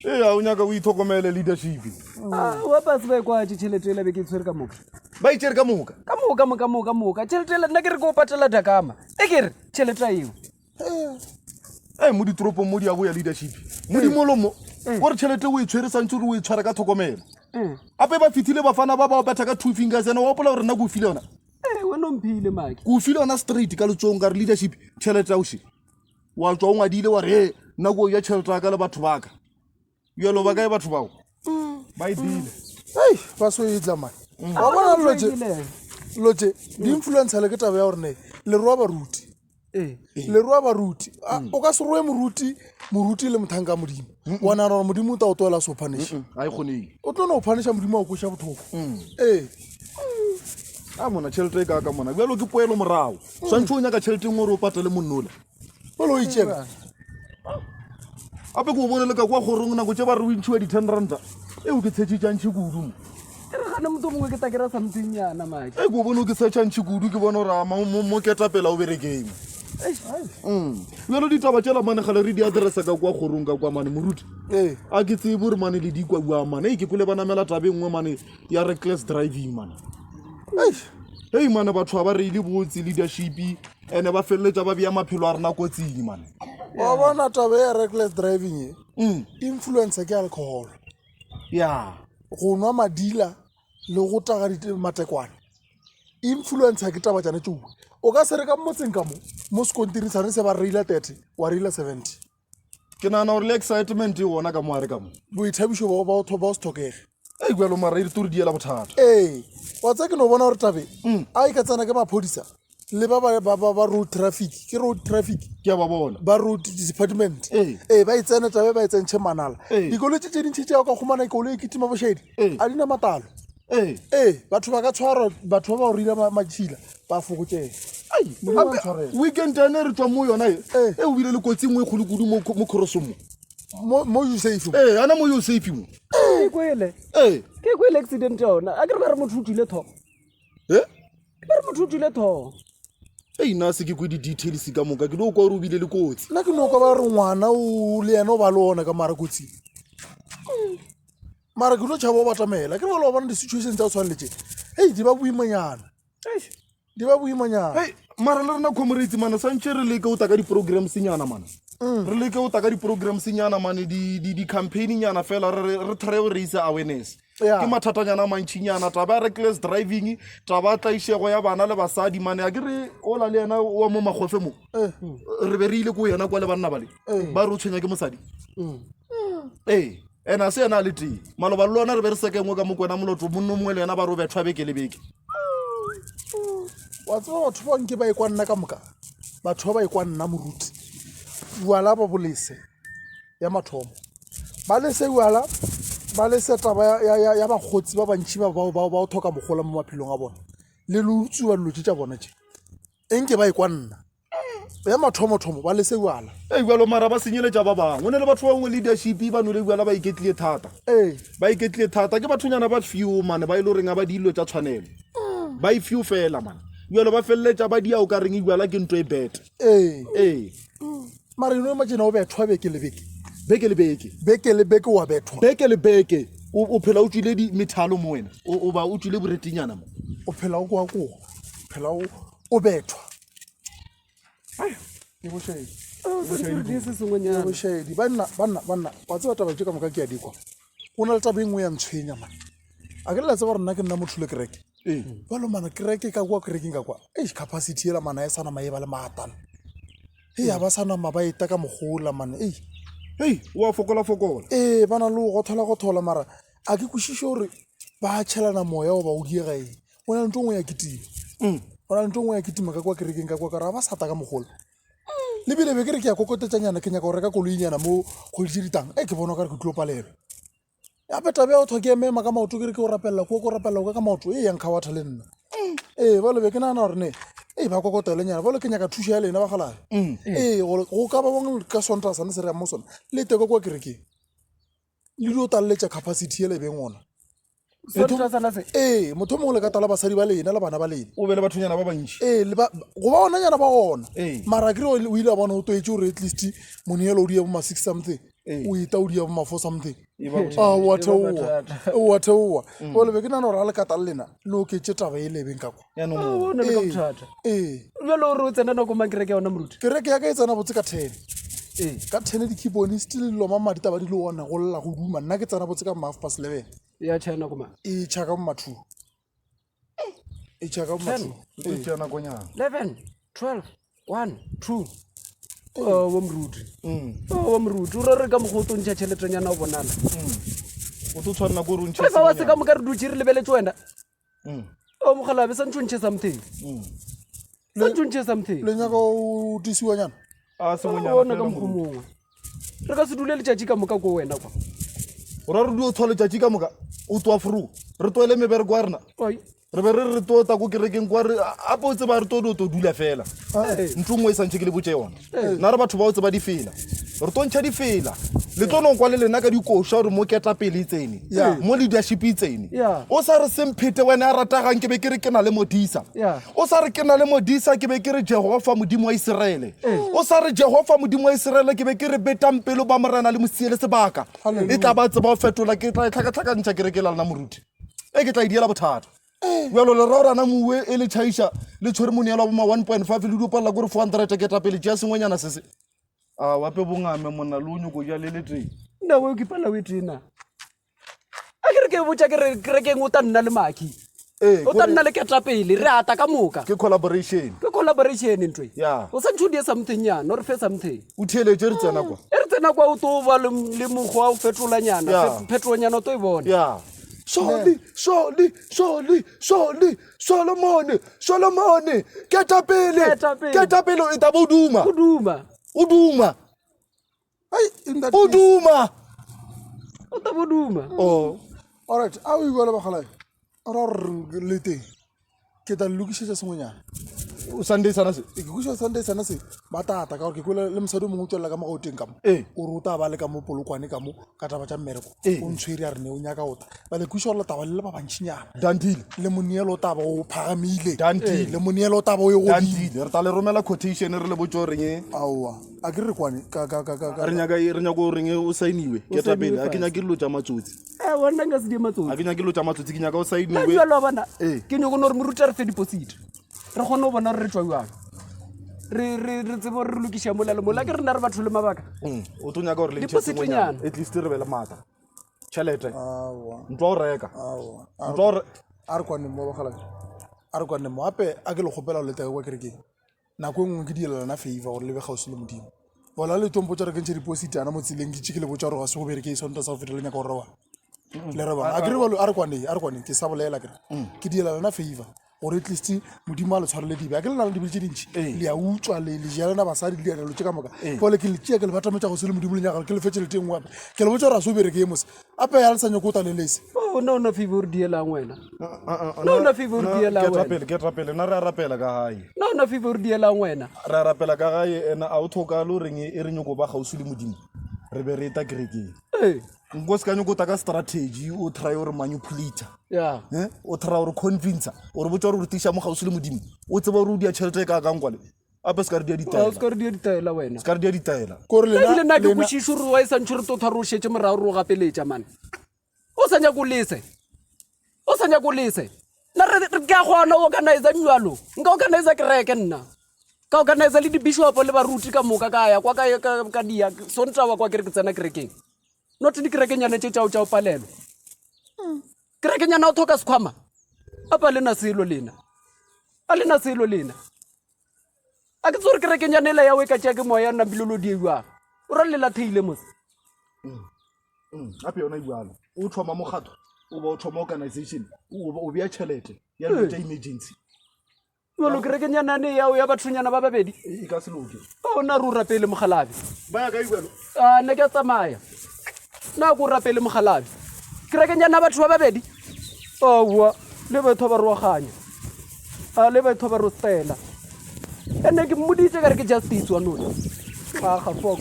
a o nyaka o itlhokomele leadership. Wa pa se ba kwa tšhelete le be ke tshwere ka moka. Ba itšere ka moka. Ka moka. Tšhelete le nna ke re go patela dakama. E ke re tšhelete eo. Mo ditoropong mo di a go ya leadership. Mo di molomo. Gore tšhelete o e tshwere santse o e tshwara ka tlhokomelo. Ape ba fitile bafana ba ba betha ka 2 fingers ene wa pola gore nna go file yona. Wena mphile Makhi. Go file yona straight ka letsong ka re leadership tšhelete ya o she. Wa tswa o ngadile wa re nna go ya tšhelete ka le batho ba ka. Yelo ba kae batho bao. Ba idile. Ba so itla man. Wa bona loje di influencer le ke taba ya gore ne le roa baruti. Le roa baruti. O ka se roe moruti le mothanga modimo. Wana ra modimo ta o toela so punish. Ai khone. O tlo no punish modimo go sha bothoko. Mona tšhelete ka mona bjalo ke poelo morao swantse o nyaka tšhelete ngwe re o patele monnola o lo itšega ape go bonele ka kwa gorong nako tše ba re o ntšhiwa di-10 eo ke tshetšetšantšhi kudu Re gane motho mongwe ke ta kera something yana Makhi. Ko bone o ke setšantšhi kudu ke bone gore mo ketapela o berekeng bjalo ditaba tšela mane gale re di addressa ka kwa gorong ka kwa mane moruti a ke tsebe gore mane le dikwa bua mane ke kole ba namela tabe nngwe mane ya reckless driving mane mane batho ba re ile botse leadership ene ba felletša ba bea maphelo a rena kotsing mane wa bona tabe ya reckless driving influencer ke alcohol go nwa madila le go taga matekwane influencer ke taba tšane tšoe o ka se re ka motseng ka mo sekontirisane se ba reila 30 wa reila 70 ke nana gore le excitement e gona ka moare ka mo boithabišo ba o se tlhokege bjalo mara e tore diela bothata wa tsa ke no bona gore tabe a e ka tsena ke maphodisa le ba road traffic ke road traffic ke ba bona ba road department ba e tsena tabe ba e tsentšhe manala dikoloi tše dintšhi tšeo ka khumana ikoloi e ketima bošedi a dina matalo batho ba ka tshwarwa batho ba ba o rile matšhila ba fokotšega weekend ane re tswa mo yona e o bile le kotsi ngwe kgolo kudu mo crossong mo you safe ana mo you safe mo Ke kwele accident yona a ke re ba re motho o tswile thogo ba re motho o tswile thogo nna se ke kwe di-details ka moka ke le o kwa re o bile le kotsi nna ke no ka ba re ngwana o le ena o ba le ona ka mara kotsing mara ke tlo tšhaba o batamela ke re ba le wa bona di-situation tsa o tshwaneletse di ba boimanyana mara le rena comrades mana santšhe re leke o ta ka di-programs nyana mana re leke o ta ka di-programs nyana mane di-campaign nyana fela re try go raise awareness ke mathatanyana a mantšhinyana taba ya reckless driving taba ya tlaišego ya bana le basadi mane a ke re ola le yena wa mo magofe mo re be re ile ko yena kwa le banna bale ba re o tshwenya ke mosadi ene a se yena a le tee maloba le lona re be re sekengwe ka mokwena moloto monno mongwe le yena ba re o bethwa beke le beke wa tseba batho ba nke ba e kwa nna ka moka batho ba e kwa nna moruti wala ba bolese ya mathomo ba lese wala ba lese taba ya bagotsi ba bantšhi ba o thoka mogola mo maphelong a bona le lutsu ba lotse tša bona tše enke ba e kwa nna ya mathomo ba lese wala bjalo mara ba senyeletša ba bangwe o ne le batho ba bangwe leadership ba nole bjala ba iketlile thata ke bathonyana ba few mane ba ile goreng a ba dilo tša tshwanelo ba e few fela mane bjalo ba feleletša ba dia o ka reng e bjala ke nto e beta mara eno matšena o bethwa beke le beke wa bethwa beke le beke o phela o tswile methalo mo wena o ba o tswile boretinyana mo o phela o kwa phela o bethwa ke bošedi banna wa tseba taba tše ka moka ke ya dikwa go na le taba engwe ya ntshwenya mane a ke lela tseba gore nna ke nna motho le kereke balo mana kereke ka kwa kerekeng ka kwa capacity ela mana e sana maeba le maatana a ba sana mabaeta ka mogola mane wa fokola ba na le go thola mara a ke kwešiše gore ba tšhelana moya o ba o diega o na le nto ngwe ya kitima ka kwa kerekeng ka kwa kara ba sata ka mogola le bile be ke re ke ya kokotetšanyana ke nyaka go reka koloinyana mo kgwedi ditang ke bona ka re ke tlo palelwa ape tabe ya o thoke emema ka maoto ke re ke o rapelela ko ka maoto yang kgawatha le nna ba lebe ke nagana gore ne ba kokotelenyana ba le ke nyaka thuso ya lena ba galale go ka ba bangwe ka sonta sane se re yang mo sona le teko kwa kerekeng le dio taleletša capacity ele beng ona motho mongwe le ka tala basadi ba lena le bana ba lena o be le bathonyana ba bantši go ba onanyana ba gona mara ke re o ile a bona o toetse gore at least moneelo o di ya bo ma 6 something o itaudia bo mafo something wa theowa o lebe ke nana gore a le kata le lena le oketse taba e lebeng kako jalo gore o tsena nako mang kereke ya ona moruti kereke ya ka e tsena botse ka 10 ka 10 dikeyboard still lo mama ditaba di le ona go lla go duma nna ke tsena botse ka 11:30 ya China kuma e chaka mo mathu e chaka mo mathu e tsena konyana 11 12 1 2 wa mruti wa mruti o re ka mogoto ntšha tšheletenyana o bonala o tlo tshwanela go runtšha fa wa se ka mo ka re dutse re lebeletse wena o mogalabe sa ntšhontšhe something le nyaka o tisiwa nyana a se ona ka mogomongwe re ka se dule letšatši ka moka ko wena kwa o ra re di o tshwa letšatši ka moka o twa fru re toele mebereko wa rena re be re tota ko kerekeng kwa re ape o tseba re to dula fela ntho nngwe e santšhe ke le botse yona nna re batho ba o tseba di fela re to ntšha di fela le tlono kwa le lena ka dikoša gore mo ketapele e tsene mo leadership e tsene o sa re semphete wena a ratagang ke be ke re ke na le modisa o sa re ke na le modisa ke be ke re jehova modimo wa Iseraele o sa re jehova modimo wa Iseraele ke be ke re betang pelo ba morena le mosiele sebaka e tla ba tseba o fetola ke tla tlhakatlhakantšha kereke la lena moruti e ke tla e diela bothata jalo le rorana mowe e le tšhaiša le tshwere moneelo wa boma 1.5 le dupalela kore 400 ketapele tšea sengwenyana sese a wape bongame monna le o nyoko ja le leteng nna o ke pala o etena a ke re ke botsa ke re kerekeng o ta nna le Makhi o ta nna le ketapele re ata ka moka ke collaboration ntwe o sa ntšhodie something yana o re fe something o theeletše re tsena kwa e re tsena kwa o to ba le mokgwa o fetolanyana phetolonyana o to e bona Solomon ketapele e taba o duma o taba o duma all right a o ibola bagala ra re le teng ke tla lokisetsa sengwenyana Sunday sana se ke go Sunday sana se ba tata ka gore ke kwela le mosadi mongwe tswela ka mo go teng ka mo o ruta ba le ka mo polokwane ka mo ka taba tša mmereko o ntshwere a re ne o nyaka ota ba le kuša gore taba le ba bantšinyana dantile le moneelo taba o phagamile dantile le moneelo taba o e dantile re tla le romela quotation re le botse reng aowa a ke re kwane ka re nyaka go reng o sainiwe ketapele a ke nyake dilo tša matsotsi wona nka se di matsotsi a ke nyake dilo tša matsotsi ke nyaka o sainiwe jalo bana ke nyako no re moruta re fe deposit re kgone go bona re tswa jwang re tsebe gore re lokiša mola ke rena re batho le mabaka o tlo nyaka gore le depositnyana at least re be le mata tšhelete ntwa o reka a re kwane mo bagala a re kwane mo ape a ke le kgopela go letega kwa kerekeng nako e nngwe ke dielelana favor gore le be gausi le modimo bola le tompotsa re kentšhe deposit ana mo tseleng ke tšhike le botsa gore ga se go bereke sonta sa go fetela nyaka gore le re bona a ke re a re kwane ke sa bolela kere ke dielelana favor gore at least modimo a le tshwarele dibe a ke le na le dibe tše dintšhi le a utswa le jelana basadi le dianelo tše ka moka fole ke le tšea ke le batametša go se le modimo le nyaka ke le fetse le teng wape ke le botsa gore a se o bereke ye mose ape ya le sa nyako o ta le lese ona favor dielang wena ona favor dielang wena ketapele na re a rapela ka gae ona favor dielang wena re a rapela ka gae ena a o tlhoka le goreng e re nyoko ba gausi le modimo re be re eta kerekeng nko se ka nyoko ta ka strategy o try gore manipulate o try gore convince gore botsa gore o tiša mo gausi le modimo o tseba gore o dia tšhelete ka kangkwale ape se ka re dia ditaela wena se ka re dia ditaela le nna ke kwešiše gore wa e santšhe re to thware o šetse morago re o gapeletša mane o sa nyako lese nna ke a kgona o organisa njalo nka organisa kereke nna ka organisa le dibishopo le baruti ka moka ka ya kwa ka dia sontawa kwa ke re ke tsena kerekeng not dikerekenyana tše tšao palelo kerekenyana o thoka sekhwama apa lena selo lena a lena selo lena a ke tsore kerekenyana ela ya o e ka tšea ke moya nambilolo diewang o ra lela theile mose ape yona ibualo o thoma mokgatlo o ba o thoma organization o bea tšhelete ya dilo tša emergency jalo kerekenyana ne yao ya bathonyana ba babedi e ka se loke o na re o rapele mogalabe ba ya ka ibualo ne ke tsamaya na go rapele mogalabe kerekenyana batho ba babedi owa le batho ba roaganya le batho ba rostela ene ke mmoditse ka re ke justice wa nona ga foko